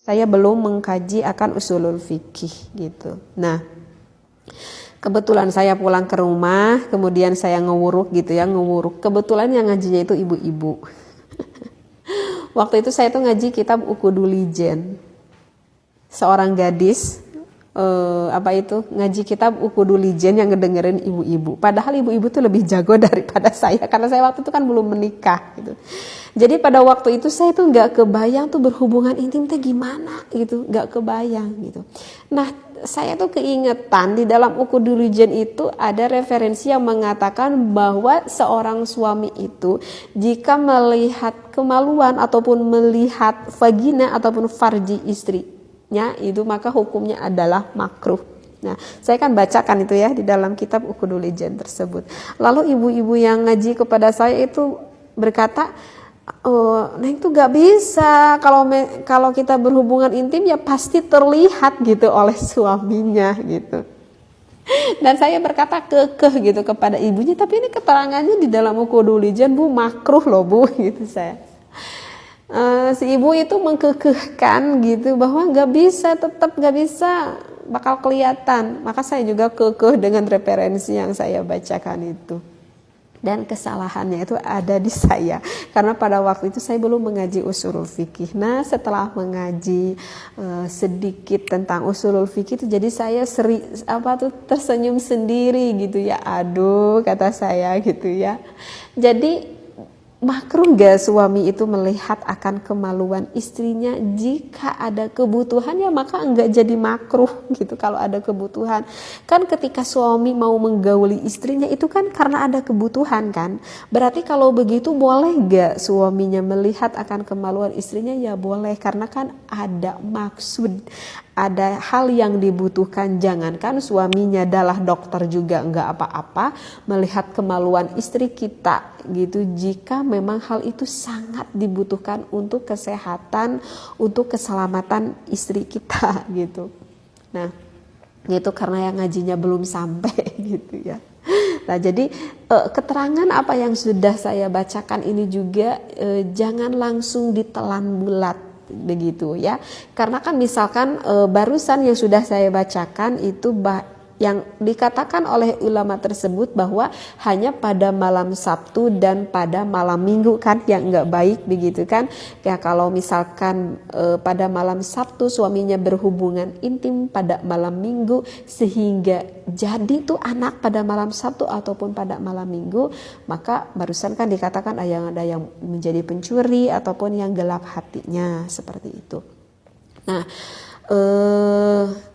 saya belum mengkaji akan usulul fikih gitu. Nah, kebetulan saya pulang ke rumah, kemudian saya ngewuruk gitu ya, ngewuruk. Kebetulan yang ngajinya itu ibu-ibu. Waktu itu saya tuh ngaji kitab Ukudulijen. Seorang gadis ngaji kitab Ukudulijen yang ngedengerin ibu-ibu. Padahal ibu-ibu tuh lebih jago daripada saya karena saya waktu itu kan belum menikah gitu. Jadi pada waktu itu saya tuh nggak kebayang tuh berhubungan intim teh gimana gitu, nggak kebayang gitu. Nah, saya tuh keingetan di dalam Ukudulijen itu ada referensi yang mengatakan bahwa seorang suami itu jika melihat kemaluan ataupun melihat vagina ataupun farji istrinya itu maka hukumnya adalah makruh. Nah, saya kan bacakan itu ya di dalam kitab Ukudulijen tersebut. Lalu ibu-ibu yang ngaji kepada saya itu berkata, Neng tuh gak bisa kalau kita berhubungan intim ya pasti terlihat gitu oleh suaminya gitu. Dan saya berkata kekeh gitu kepada ibunya, tapi ini keterangannya di dalam Ukudulijen Bu, makruh loh Bu gitu saya. Si ibu itu mengkekehkan gitu bahwa tetap gak bisa, bakal kelihatan. Maka saya juga kekeh dengan referensi yang saya bacakan itu. Dan kesalahannya itu ada di saya karena pada waktu itu saya belum mengaji usulul fikih. Nah, setelah mengaji sedikit tentang usulul fikih itu jadi saya tersenyum sendiri gitu ya. Aduh, kata saya gitu ya. Jadi makruh gak suami itu melihat akan kemaluan istrinya? Jika ada kebutuhan ya maka enggak jadi makruh gitu kalau ada kebutuhan. Kan ketika suami mau menggauli istrinya itu kan karena ada kebutuhan kan. Berarti kalau begitu boleh gak suaminya melihat akan kemaluan istrinya? Ya boleh, karena kan ada maksud, ada hal yang dibutuhkan. Jangankan suaminya adalah dokter juga enggak apa-apa melihat kemaluan istri kita gitu, jika memang hal itu sangat dibutuhkan untuk kesehatan, untuk keselamatan istri kita gitu. Nah, itu karena yang ngajinya belum sampai gitu ya. Nah, jadi keterangan apa yang sudah saya bacakan ini juga jangan langsung ditelan bulat begitu ya. Karena kan misalkan barusan yang sudah saya bacakan itu yang dikatakan oleh ulama tersebut bahwa hanya pada malam Sabtu dan pada malam Minggu kan yang enggak baik begitu kan. Ya kalau misalkan pada malam Sabtu suaminya berhubungan intim pada malam Minggu sehingga jadi tuh anak pada malam Sabtu ataupun pada malam Minggu, maka barusan kan dikatakan ada yang menjadi pencuri ataupun yang gelap hatinya seperti itu. Nah,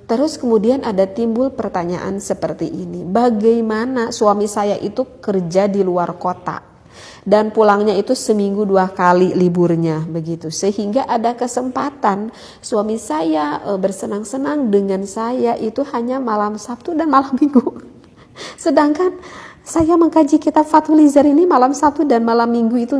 terus kemudian ada timbul pertanyaan seperti ini. Bagaimana suami saya itu kerja di luar kota dan pulangnya itu seminggu 2 kali liburnya begitu. Sehingga ada kesempatan suami saya bersenang-senang dengan saya itu hanya malam Sabtu dan malam Minggu. Sedangkan saya mengkaji kitab Fathul Izar ini malam Sabtu dan malam Minggu itu